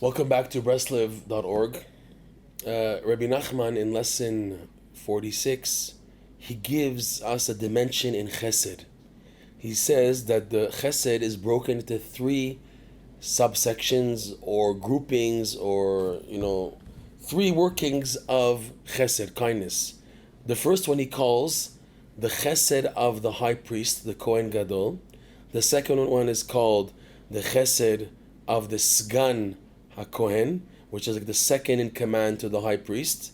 Welcome back to Breslov.org. Rebbe Nachman in lesson 46, he gives us a dimension in chesed. He says that the chesed is broken into three subsections or groupings or, three workings of chesed, kindness. The first one he calls the chesed of the high priest, the Kohen Gadol. The second one is called the chesed of the Sgan HaKohen, which is like the second in command to the high priest.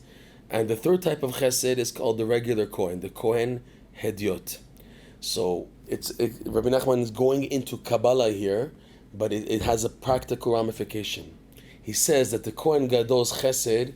And the third type of chesed is called the regular Kohen, the Kohen Hediot. So Rabbi Nachman is going into Kabbalah here, but it has a practical ramification. He says that the Kohen Gadol's chesed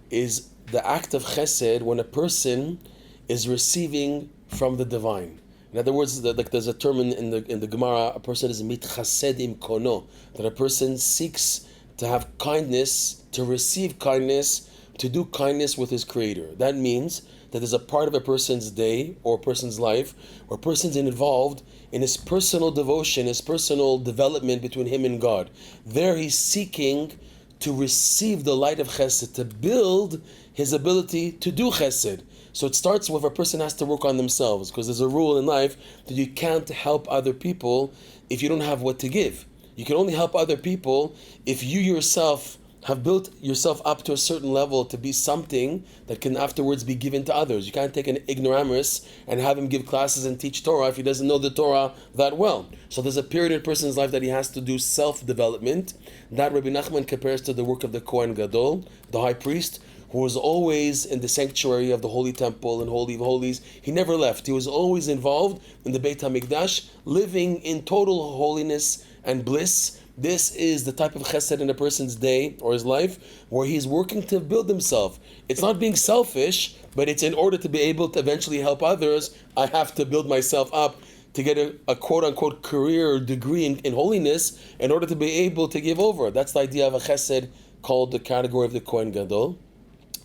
is the act of chesed when a person is receiving from the divine. In other words, there's a term in the Gemara, a person is mit chased im kono, that a person seeks to have kindness, to receive kindness, to do kindness with his creator. That means that there's a part of a person's day or a person's life where a person's involved in his personal devotion, his personal development between him and God. There he's seeking to receive the light of chesed, to build his ability to do chesed. So it starts with a person has to work on themselves, because there's a rule in life that you can't help other people if you don't have what to give. You can only help other people if you yourself have built yourself up to a certain level to be something that can afterwards be given to others. You can't take an ignoramus and have him give classes and teach Torah if he doesn't know the Torah that well. So there's a period in a person's life that he has to do self-development. That Rebbe Nachman compares to the work of the Kohen Gadol, the high priest, who was always in the sanctuary of the Holy Temple and Holy of Holies. He never left. He was always involved in the Beit HaMikdash, living in total holiness and bliss. This is the type of chesed in a person's day or his life where he's working to build himself. It's not being selfish, but it's in order to be able to eventually help others, I have to build myself up to get a quote-unquote career or degree in holiness in order to be able to give over. That's the idea of a chesed called the category of the Kohen Gadol.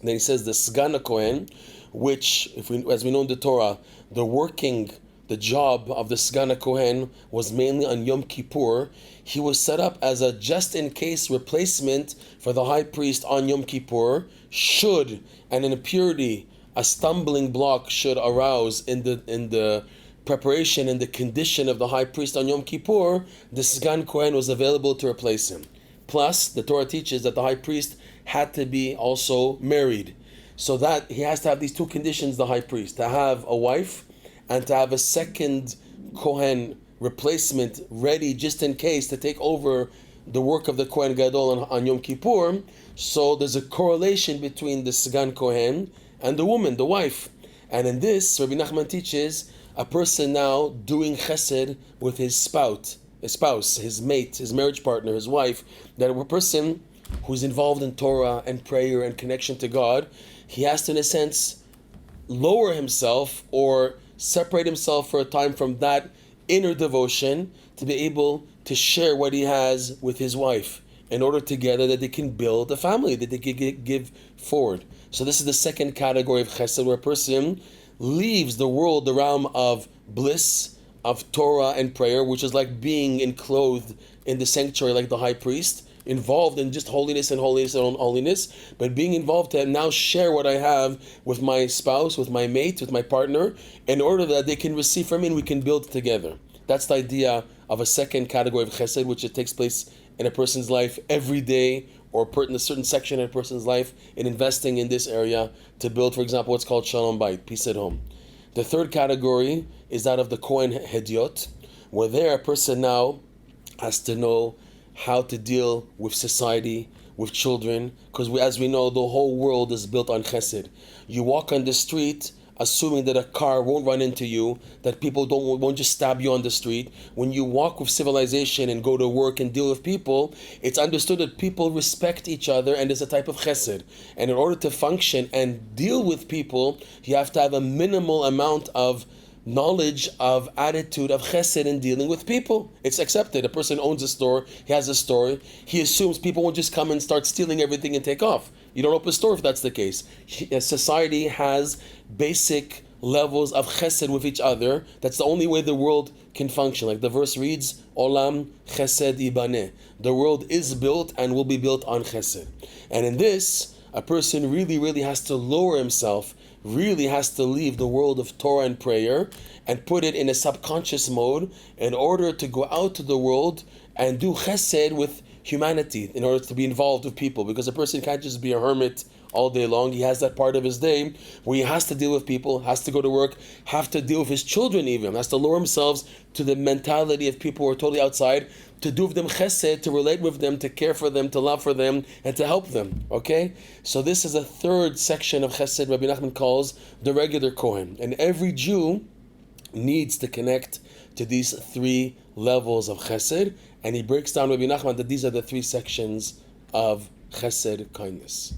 Then he says the Sgan Kohen, which, as we know in the Torah, the job of the Sgan Kohen was mainly on Yom Kippur. He was set up as a just-in-case replacement for the high priest on Yom Kippur. Should an impurity, a stumbling block should arouse in the preparation and the condition of the high priest on Yom Kippur, the Sgan Kohen was available to replace him. Plus, the Torah teaches that the high priest had to be also married. So that he has to have these two conditions, the high priest, to have a wife and to have a second Kohen replacement ready just in case to take over the work of the Kohen Gadol on Yom Kippur. So there's a correlation between the Sgan Kohen and the woman, the wife. And in this, Rebbe Nachman teaches a person now doing chesed with his spouse, his mate, his marriage partner, his wife, that a person who's involved in Torah and prayer and connection to God, he has to, in a sense, lower himself or separate himself for a time from that inner devotion to be able to share what he has with his wife in order together that they can build a family, that they can give forward. So this is the second category of chesed, where a person leaves the world, the realm of bliss, of Torah and prayer, which is like being enclosed in the sanctuary like the high priest, involved in just holiness and holiness and holiness, but being involved to now share what I have with my spouse, with my mate, with my partner, in order that they can receive from me and we can build together. That's the idea of a second category of chesed, which it takes place in a person's life every day, or in a certain section in a person's life, in investing in this area to build, for example, what's called Shalom Bayit, peace at home. The third category is that of the Kohen Hediot, where there a person now has to know how to deal with society, with children, because as we know, the whole world is built on chesed. You walk on the street assuming that a car won't run into you, that people won't just stab you on the street. When you walk with civilization and go to work and deal with people, it's understood that people respect each other and there's a type of chesed. And in order to function and deal with people, you have to have a minimal amount of knowledge, of attitude, of chesed in dealing with people. It's accepted. A person owns a store, he has a store, he assumes people won't just come and start stealing everything and take off. You don't open a store if that's the case. Society has basic levels of chesed with each other. That's the only way the world can function. Like the verse reads, Olam chesed ibaneh. The world is built and will be built on chesed. And in this, a person really, really has to lower himself, really has to leave the world of Torah and prayer and put it in a subconscious mode in order to go out to the world and do chesed with humanity, in order to be involved with people. Because a person can't just be a hermit all day long. He has that part of his day where he has to deal with people, has to go to work, have to deal with his children even, has to lower himself to the mentality of people who are totally outside, to do with them chesed, to relate with them, to care for them, to love for them, and to help them. Okay? So this is a third section of chesed Rebbe Nachman calls the regular Kohen. And every Jew needs to connect to these three levels of chesed, and he breaks down Rebbe Nachman that these are the three sections of chesed kindness.